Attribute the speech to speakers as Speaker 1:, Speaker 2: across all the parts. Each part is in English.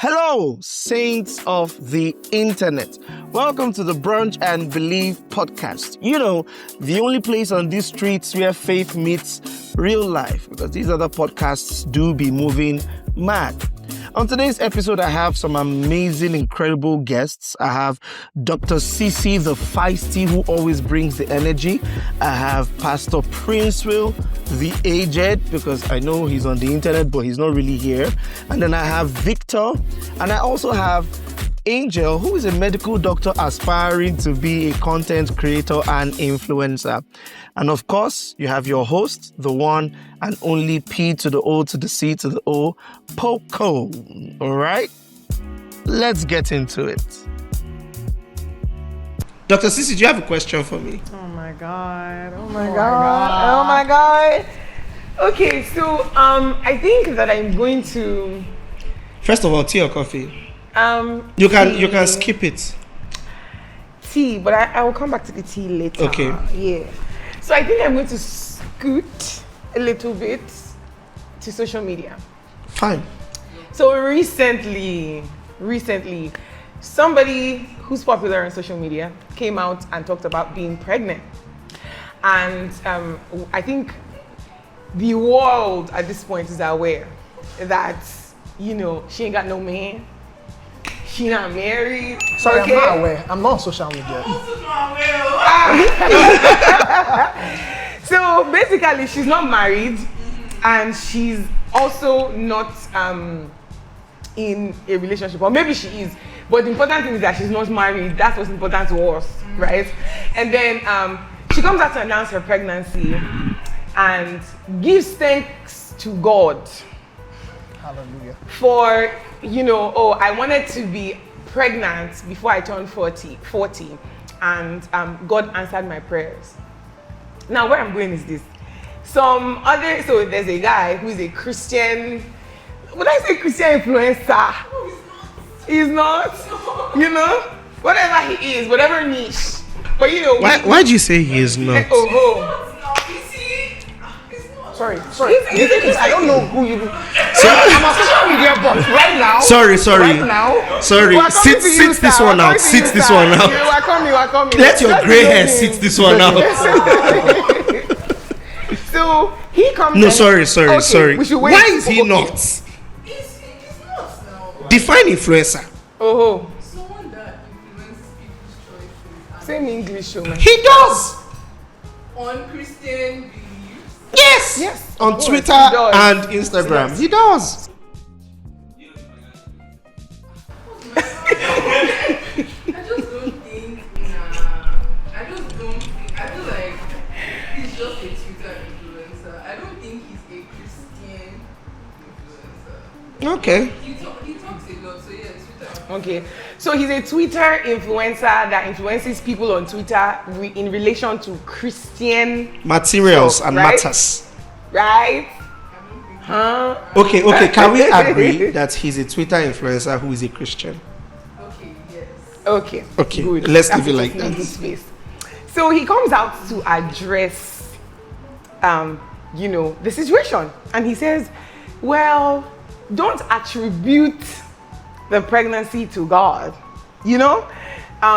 Speaker 1: Hello, saints of the internet. Welcome to the Brunch and Belief podcast. You know, the only place on these streets where faith meets real life, because these other podcasts do be moving mad. On today's episode, I have some amazing, incredible guests. I have Dr. Sisi, the feisty, who always brings the energy. I have Pastor Princeville, the aged, because I know he's on the internet, but he's not really here. And then I have Victor, and I also have Angel, who is a medical doctor aspiring to be a content creator and influencer. And of course, you have your host, the one and only P to the O to the C to the O, Poco. All right, let's get into it. Dr. Sisi, do you have a question for me?
Speaker 2: Oh my God. Oh my God. Oh my God. Okay, so I think that I'm going to...
Speaker 1: First of all, tea or coffee? You can skip it.
Speaker 2: Tea, but I will come back to the tea later.
Speaker 1: Okay.
Speaker 2: Yeah. So I think I'm going to scoot a little bit to social media.
Speaker 1: Fine.
Speaker 2: So recently, somebody who's popular on social media came out and talked about being pregnant. And I think the world at this point is aware that, you know, she ain't got no man. She not married.
Speaker 3: Sorry,
Speaker 2: okay?
Speaker 3: I'm not aware. I'm not on social media.
Speaker 2: So basically, she's not married, and she's also not in a relationship, or maybe she is. But the important thing is that she's not married. That's what's important to us, right? And then she comes out to announce her pregnancy and gives thanks to God.
Speaker 3: Hallelujah.
Speaker 2: For, you know, I wanted to be pregnant before I turned 40, and God answered my prayers. Now, where I'm going is this. So there's a guy who's a Christian, would I say Christian influencer? He's not, you know, whatever he is, whatever niche. But you know,
Speaker 1: Why do you say he is not?
Speaker 3: Sorry. I don't know who you. I'm on social media, but right now.
Speaker 1: Sorry.
Speaker 3: Right now.
Speaker 1: Sorry. Sit this one out. Sit this one out.
Speaker 2: We're coming.
Speaker 1: Let your gray hair sit this one out.
Speaker 2: So he comes.
Speaker 1: No, sorry.
Speaker 2: We should wait.
Speaker 1: Why is he not?
Speaker 4: He's not now.
Speaker 1: Define influencer.
Speaker 4: Someone that influences people's choices.
Speaker 2: Same English, man.
Speaker 1: He does.
Speaker 4: On Christian beliefs.
Speaker 2: Yes.
Speaker 1: On Twitter
Speaker 2: does.
Speaker 1: and Instagram. Yes. He does.
Speaker 4: I just don't think, I feel like he's just a Twitter influencer. I don't think he's a Christian influencer.
Speaker 1: Okay.
Speaker 4: He talks a lot, so yeah, Twitter.
Speaker 2: Okay. So he's a Twitter influencer that influences people on Twitter in relation to Christian
Speaker 1: Materials
Speaker 2: stuff,
Speaker 1: and
Speaker 2: right?
Speaker 1: matters.
Speaker 2: Right? Huh?
Speaker 1: Okay. Can we agree that he's a Twitter influencer who is a Christian?
Speaker 4: Okay, yes.
Speaker 2: Okay.
Speaker 1: Okay. Let's leave it like that.
Speaker 2: Space. So he comes out to address, you know, the situation, and he says, "Well, don't attribute the pregnancy to God, you know,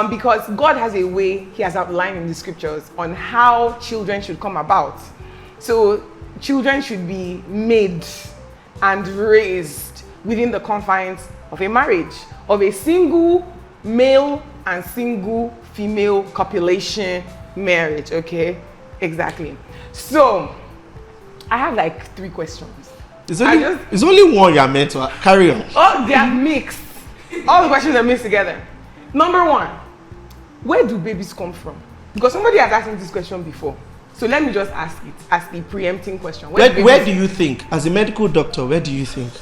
Speaker 2: because God has a way He has outlined in the scriptures on how children should come about. So children should be made and raised within the confines of a marriage, of a single male and single female copulation marriage." Okay, exactly. So I have like 3 questions.
Speaker 1: It's only one you're meant to carry on.
Speaker 2: Oh, they are mixed. All the questions are mixed together. Number 1, where do babies come from? Because somebody has asked me this question before. So let me just ask it as the preempting question.
Speaker 1: Where do you think, as a medical doctor, where do you think?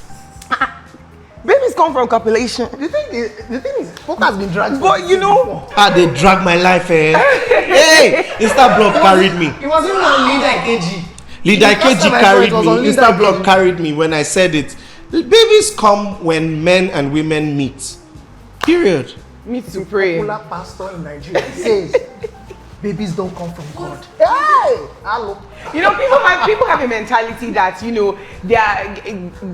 Speaker 2: Babies come from copulation.
Speaker 3: The thing is, Poco has been dragged.
Speaker 2: But you know,
Speaker 1: They drag my life, Hey, Instablog carried me.
Speaker 3: It wasn't on Linda Ikeji.
Speaker 1: Linda Ikeji carried me. Instablog carried me when I said it. Babies come when men and women meet. Period.
Speaker 2: meet to pray.
Speaker 3: Popular pastor in Nigeria says babies don't come from God. Hey, hello.
Speaker 2: You know, people have a mentality that, you know, their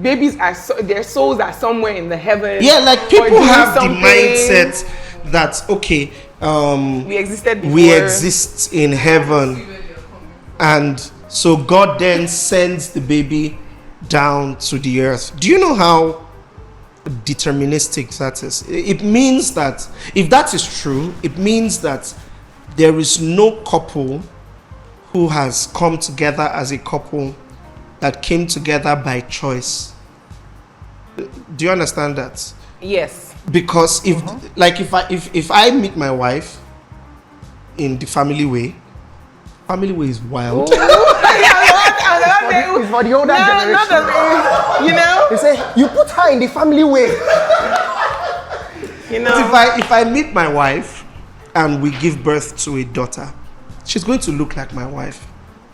Speaker 2: babies are their souls are somewhere in the heavens.
Speaker 1: Yeah, like
Speaker 2: or
Speaker 1: people
Speaker 2: doing
Speaker 1: have the
Speaker 2: something.
Speaker 1: mindset that okay,
Speaker 2: We existed before.
Speaker 1: we exist in heaven, and so God then sends the baby down to the earth. Do you know how deterministic that is? It means that if that is true, it means that there is no couple who has come together as a couple that came together by choice. Do you understand that?
Speaker 2: Yes.
Speaker 1: Because if I meet my wife in the family way is wild.
Speaker 3: It's for the older generation.
Speaker 2: You know?
Speaker 3: They say, you put her in the family way.
Speaker 2: You know?
Speaker 1: If I meet my wife and we give birth to a daughter, she's going to look like my wife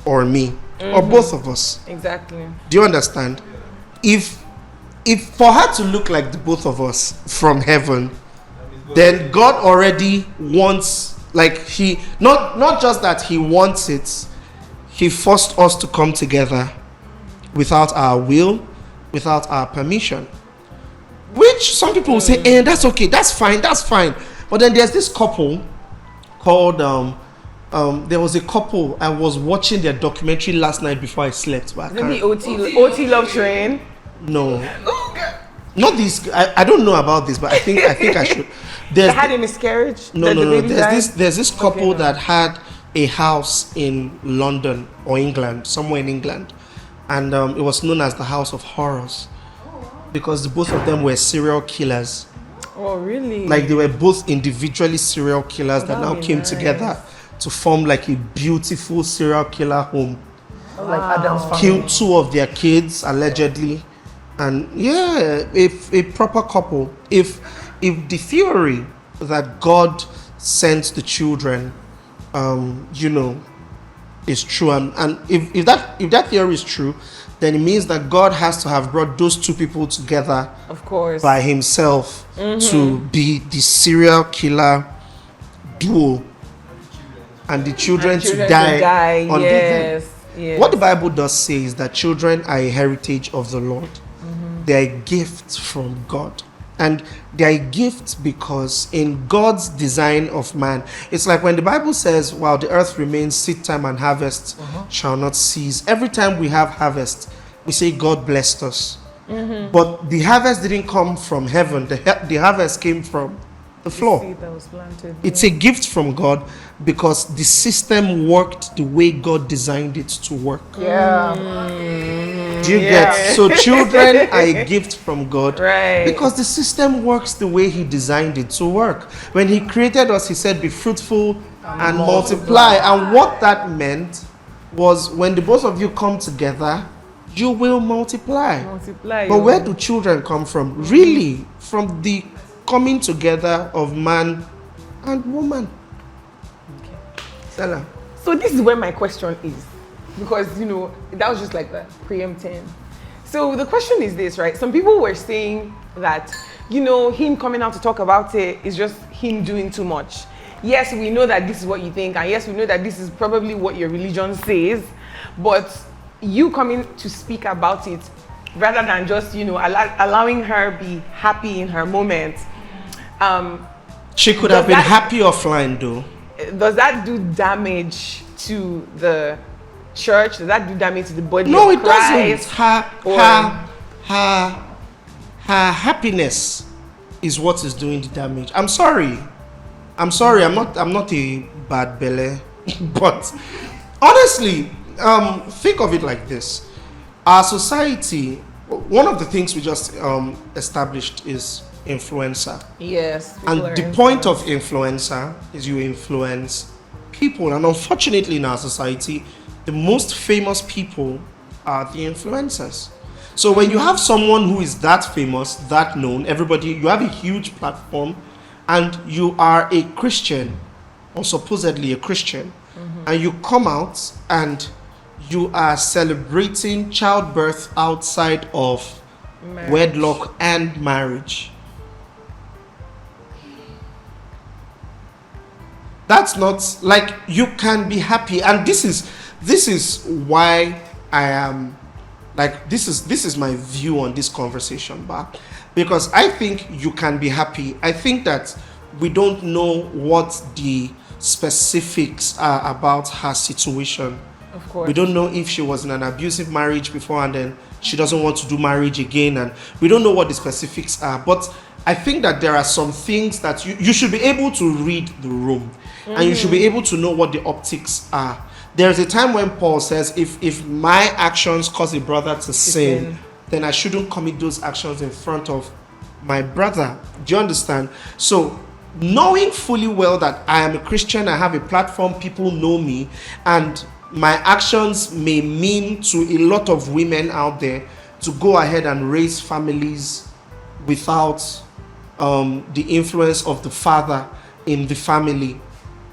Speaker 1: or me or both of us.
Speaker 2: Exactly.
Speaker 1: Do you understand? If for her to look like the both of us from heaven, then God already wants, like he not just that he wants it, he forced us to come together without our will, without our permission. Which some people will say, that's okay, that's fine. But then there's this couple called there was a couple. I was watching their documentary last night before I slept. But I
Speaker 2: Isn't
Speaker 1: can't-
Speaker 2: the OT Love Train?
Speaker 1: No. Not this. I don't know about this, but I think I should.
Speaker 2: They had a miscarriage?
Speaker 1: No.
Speaker 2: baby died?
Speaker 1: There's this couple
Speaker 2: no.
Speaker 1: that had a house in London or England, somewhere in England, and it was known as the House of Horrors because the both of them were serial killers.
Speaker 2: Oh, really?
Speaker 1: Like they were both individually serial killers that now
Speaker 2: that'd be
Speaker 1: came
Speaker 2: nice.
Speaker 1: together to form like a beautiful serial killer home.
Speaker 3: Like Adam's family.
Speaker 1: Killed two of their kids allegedly, and yeah, if a proper couple, if the theory that God sent the children, is true, and if that theory is true, then it means that God has to have brought those two people together,
Speaker 2: Of course.
Speaker 1: by himself to be the serial killer duo, and the children, to die under them.
Speaker 2: Yes.
Speaker 1: What the Bible does say is that children are a heritage of the Lord. They are a gift from God. And they are a gift because in God's design of man, it's like when the Bible says, while the earth remains, seed time and harvest shall not cease. Every time we have harvest, we say God blessed us. But the harvest didn't come from heaven. The harvest came from the floor.
Speaker 2: Seed that was planted.
Speaker 1: It's a gift from God because the system worked the way God designed it to work.
Speaker 3: Yeah.
Speaker 1: Do you get? So children are a gift from God,
Speaker 2: Right.
Speaker 1: because the system works the way he designed it to work. When he created us, he said, be fruitful and multiply. And what that meant was when the both of you come together, you will multiply.
Speaker 2: Multiply.
Speaker 1: But where do children come from? Really, from the coming together of man and woman. Stella.
Speaker 2: So this is where my question is, because that was just like the preempting. So the question is this, right? Some people were saying that him coming out to talk about it is just him doing too much. Yes, we know that this is what you think, and yes, we know that this is probably what your religion says, but you coming to speak about it rather than just allowing her be happy in her moment.
Speaker 1: She could have been happy offline though.
Speaker 2: Does that do damage to the church? Does that do damage to the body
Speaker 1: No,
Speaker 2: of
Speaker 1: it
Speaker 2: Christ?
Speaker 1: doesn't. Her happiness is what is doing the damage. I'm sorry. I'm not a bad belly, but honestly, think of it like this. Our society, one of the things we just established is influencer.
Speaker 2: Yes.
Speaker 1: And the point of influencer is you influence people. And unfortunately in our society, the most famous people are the influencers. So when you have someone who is that famous, that known, you have a huge platform, and you are a Christian, or supposedly a Christian, and you come out and you are celebrating childbirth outside of wedlock and marriage. That's not like you can be happy, and this is why I am like this is my view on this conversation, but because I think you can be happy. I think that we don't know what the specifics are about her situation.
Speaker 2: Of course.
Speaker 1: We don't know if she was in an abusive marriage before and then she doesn't want to do marriage again, and we don't know what the specifics are. But I think that there are some things that you should be able to read the room, and you should be able to know what the optics are. There's a time when Paul says, if my actions cause a brother to sin, then I shouldn't commit those actions in front of my brother. Do you understand? So knowing fully well that I am a Christian, I have a platform, people know me, and my actions may mean to a lot of women out there to go ahead and raise families without the influence of the father in the family.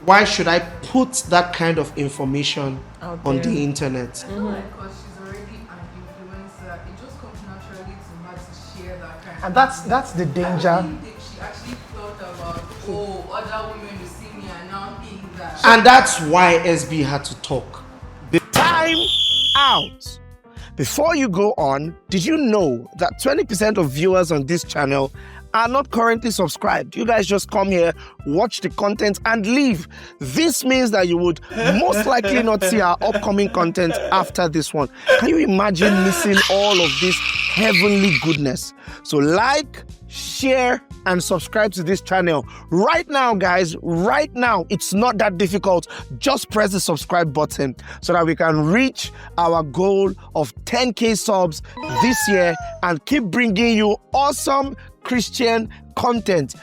Speaker 1: Why should I put that kind of information on the internet?
Speaker 4: I know, like, because she's already an influencer, it just comes naturally to her to share that kind
Speaker 3: And
Speaker 4: of
Speaker 3: that's the
Speaker 4: I
Speaker 3: danger.
Speaker 4: don't think she actually thought about, other women will see me and now think that.
Speaker 1: And that's why SB had to talk.
Speaker 5: Time out. Before you go on, did you know that 20% of viewers on this channel are not currently subscribed? You guys just come here, watch the content and leave. This means that you would most likely not see our upcoming content after this one. Can you imagine missing all of this heavenly goodness? So like, share, and subscribe to this channel right now, guys. Right now, it's not that difficult. Just press the subscribe button so that we can reach our goal of 10K subs this year and keep bringing you awesome Christian content.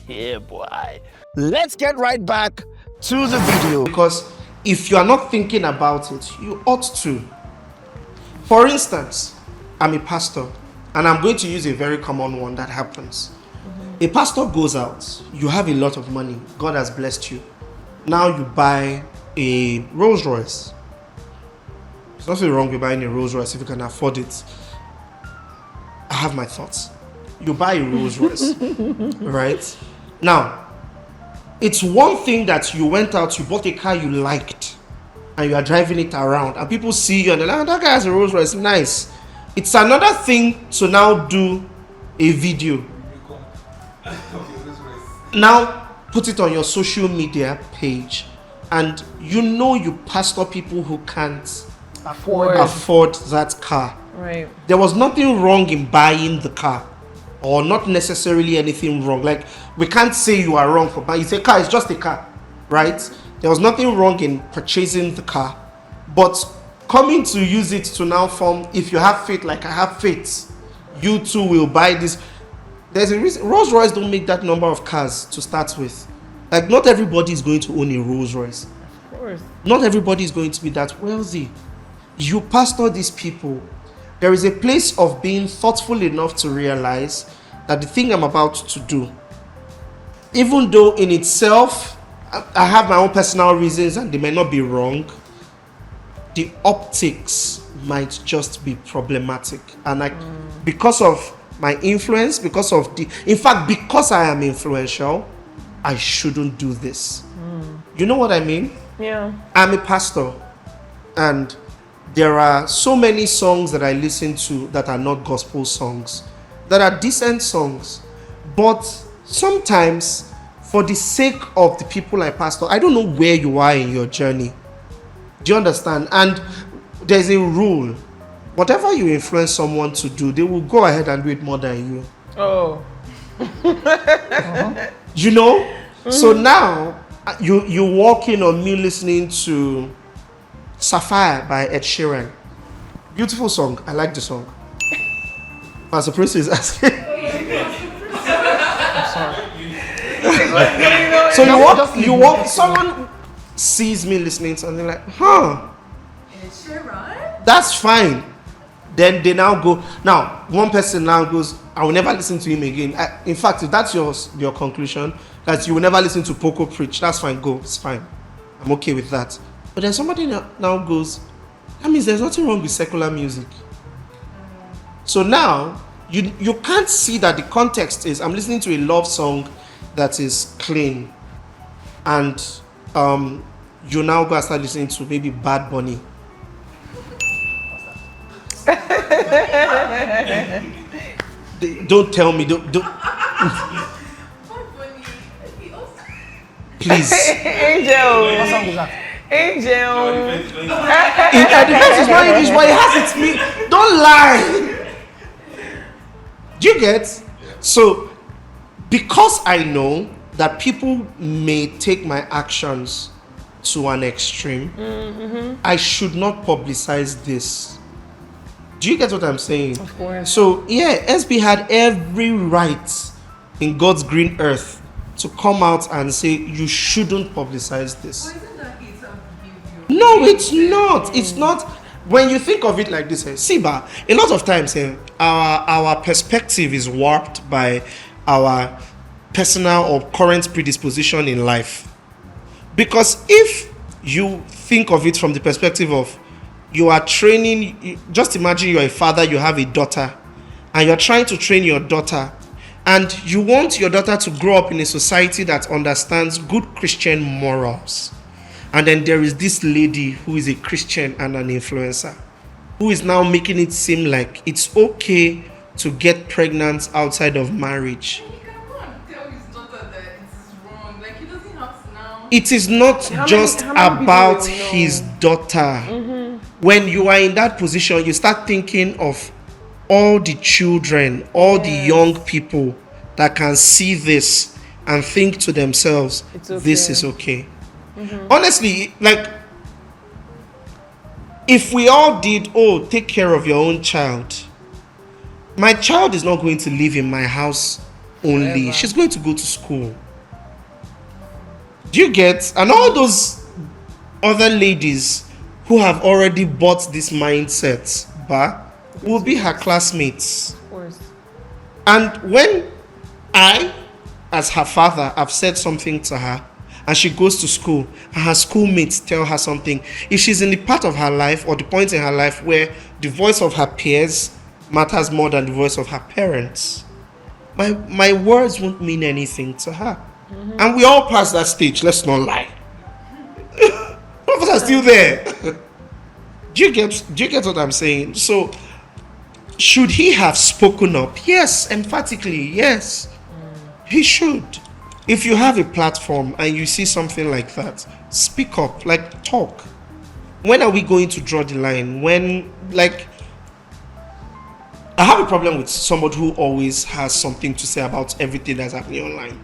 Speaker 5: Yeah, boy. Let's get right back to the video.
Speaker 1: Because if you are not thinking about it, you ought to. For instance, I'm a pastor, and I'm going to use a very common one that happens. A pastor goes out, you have a lot of money, God has blessed you. Now you buy a Rolls Royce. There's nothing wrong with buying a Rolls Royce if you can afford it. I have my thoughts. You buy a Rolls Royce, right? Now, it's one thing that you went out, you bought a car you liked, and you are driving it around, and people see you and they're like, oh, that guy has a Rolls Royce, nice. It's another thing to now do a video. Now put it on your social media page, and you pastor people who can't afford that car.
Speaker 2: Right.
Speaker 1: There was nothing wrong in buying the car, or not necessarily anything wrong. Like, we can't say you are wrong for buying. It's a car, it's just a car, right? There was nothing wrong in purchasing the car, but coming to use it to now form, if you have faith like I have faith, you too will buy this. There's a reason Rolls Royce don't make that number of cars to start with. Like, not everybody is going to own a Rolls Royce.
Speaker 2: Of course.
Speaker 1: Not everybody is going to be that wealthy. You pastor these people. There is a place of being thoughtful enough to realize that the thing I'm about to do, even though in itself I have my own personal reasons and they may not be wrong, the optics might just be problematic. And because of my influence, because I am influential, I shouldn't do this. You know what I mean?
Speaker 2: Yeah.
Speaker 1: I'm a pastor, and there are so many songs that I listen to that are not gospel songs, that are decent songs, but sometimes for the sake of the people I pastor, I don't know where you are in your journey. Do you understand? And there's a rule. Whatever you influence someone to do, they will go ahead and do it more than you.
Speaker 2: Oh.
Speaker 1: You know? So now, you walk in on me listening to Sapphire by Ed Sheeran. Beautiful song. I like the song. Pastor Prince is asking. So you walk, someone sees me listening to something like, that's fine. Then they now go. Now, one person now goes, I will never listen to him again. In fact, if that's your conclusion, that you will never listen to Poco preach, that's fine, go, it's fine. I'm okay with that. But then somebody now goes, that means there's nothing wrong with secular music. So now, you can't see that the context is, I'm listening to a love song that is clean.
Speaker 5: and you now go and start listening to maybe Bad Bunny. Don't tell me. Don't. Please.
Speaker 2: Angel.
Speaker 3: What song is that?
Speaker 2: Angel.
Speaker 5: It depends. It's not English, but it has its meaning. Don't lie. Do you get? So, because I know that people may take my actions to an extreme, I should not publicize this. Do you get what I'm saying?
Speaker 2: Of course.
Speaker 5: So, yeah, SB had every right in God's green earth to come out and say, you shouldn't publicize this.
Speaker 4: But isn't that it's a behavior?
Speaker 5: No, it's not. It's not. When you think of it like this, Siba, a lot of times our perspective is warped by our personal or current predisposition in life. Because if you think of it from the perspective of you are training, just imagine you're a father, you have a daughter, and you're trying to train your daughter, and you want your daughter to grow up in a society that understands good Christian morals. And then there is this lady who is a Christian and an influencer who is now making it seem like it's okay to get pregnant outside of marriage.
Speaker 4: He can go and tell his daughter that it is wrong. Like, he doesn't have to now.
Speaker 5: It is not just
Speaker 2: how many
Speaker 5: about
Speaker 2: people will know?
Speaker 5: his daughter. When you are in that position, you start thinking of all the children, all the young people that can see this and think to themselves,
Speaker 2: It's okay.
Speaker 5: this is okay. Honestly, like, if we all did, take care of your own child, my child is not going to live in my house only.
Speaker 2: Forever.
Speaker 5: She's going to go to school. Do you get? And all those other ladies who have already bought this mindset, but will be her classmates.
Speaker 2: Of course.
Speaker 5: And when I, as her father, have said something to her, and she goes to school, and her schoolmates tell her something, if she's in the part of her life or the point in her life where the voice of her peers matters more than the voice of her parents, my words won't mean anything to her. And we all pass that stage, let's not lie. All of us are still there. Do you get what I'm saying? So, should he have spoken up? Yes, emphatically, yes. He should. If you have a platform and you see something like that, speak up, like, talk. When are we going to draw the line? When, like, I have a problem with somebody who always has something to say about everything that's happening online.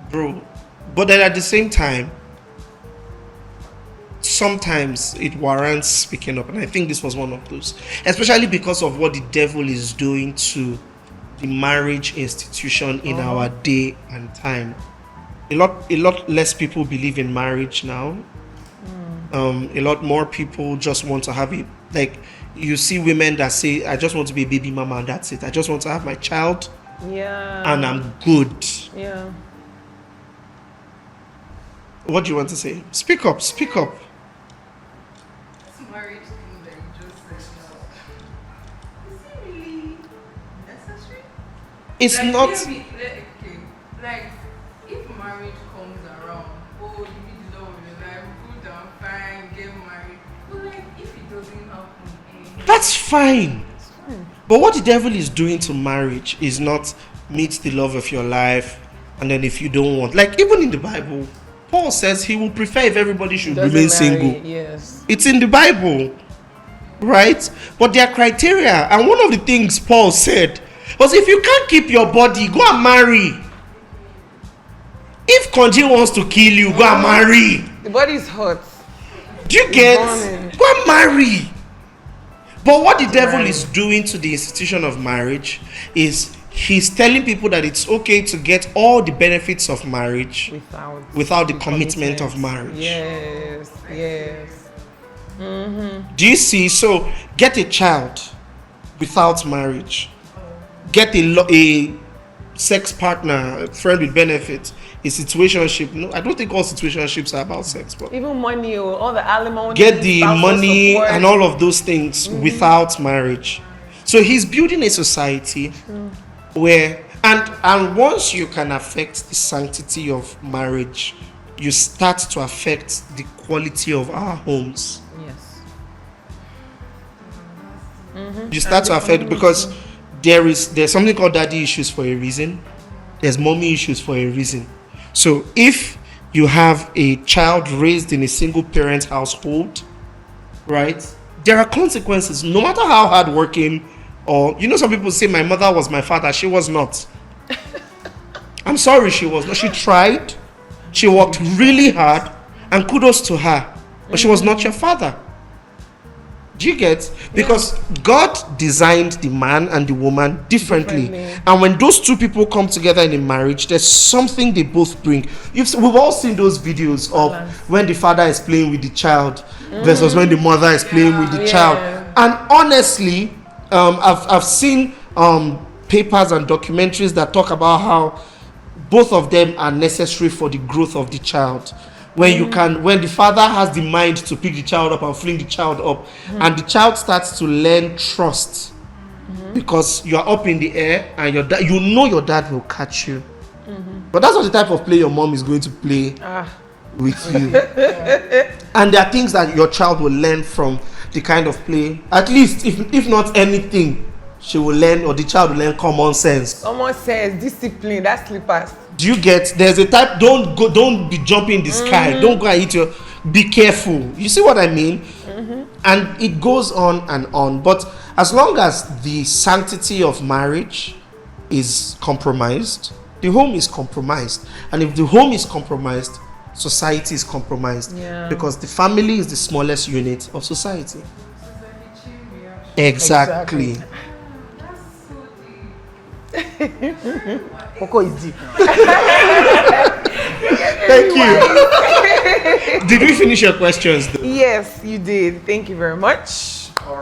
Speaker 5: Bro. But then at the same time, sometimes it warrants speaking up. And I think this was one of those. Especially because of what the devil is doing to the marriage institution in our day and time. A lot less people believe in marriage now. A lot more people just want to have it. Like, you see women that say, I just want to be a baby mama and that's it. I just want to have my child and I'm good.
Speaker 2: Yeah.
Speaker 5: What do you want to say? Speak up, speak up.
Speaker 4: This marriage thing that you just said now, is it really necessary?
Speaker 5: It's
Speaker 4: Like,
Speaker 5: not.
Speaker 4: okay, like, if marriage comes around, you meet the love of your life, go down, fine, get married. But like, if it doesn't happen,
Speaker 5: That's fine. But what the devil is doing to marriage is not meet the love of your life, and then if you don't want, like, even in the Bible, Paul says he will prefer if everybody should remain single.
Speaker 2: Yes.
Speaker 5: It's in the Bible, right? But there are criteria, and one of the things Paul said was, if you can't keep your body, go and marry. If Konji wants to kill you, go and marry.
Speaker 2: The body's hot.
Speaker 5: Do you get?
Speaker 2: Burning.
Speaker 5: Go and marry. But what the devil is doing to the institution of marriage is he's telling people that it's okay to get all the benefits of marriage without the commitment of marriage.
Speaker 2: Yes, yes.
Speaker 5: Do you see? So get a child without marriage. Get a sex partner, a friend with benefits, a situationship. No, I don't think all situationships are about sex, but
Speaker 2: Even money or all the alimony.
Speaker 5: get the
Speaker 2: spousal
Speaker 5: money
Speaker 2: support.
Speaker 5: and all of those things without marriage. So he's building a society where, And once you can affect the sanctity of marriage, you start to affect the quality of our homes.
Speaker 2: Yes.
Speaker 5: You start to affect, because there's something called daddy issues for a reason. There's mommy issues for a reason. So if you have a child raised in a single parent household, right, there are consequences, no matter how hardworking, or some people say my mother was my father. She was not. I'm sorry, she was not. She tried, she worked really hard, and kudos to her, but she was not your father. Do you get? Because God designed the man and the woman differently. And when those two people come together in a marriage, there's something they both bring. We've all seen those videos of when the father is playing with the child versus when the mother is playing with the child. And honestly, I've seen papers and documentaries that talk about how both of them are necessary for the growth of the child. When the father has the mind to pick the child up and fling the child up, and the child starts to learn trust, because you are up in the air and your dad will catch you. But that's not the type of play your mom is going to play with you. And there are things that your child will learn from the kind of play. At least, if not anything, she will learn, or the child will learn common sense.
Speaker 2: Common sense, discipline, that's slippers.
Speaker 5: Do you get? There's a type, don't be jumping in the sky. Don't go and hit your, be careful. You see what I mean? And it goes on and on. But as long as the sanctity of marriage is compromised, the home is compromised. And if the home is compromised, society is compromised. Because the family is the smallest unit of society. Exactly.
Speaker 3: Coco is deep.
Speaker 5: Thank you. Did we finish your questions though?
Speaker 2: Yes, you did. Thank you very much.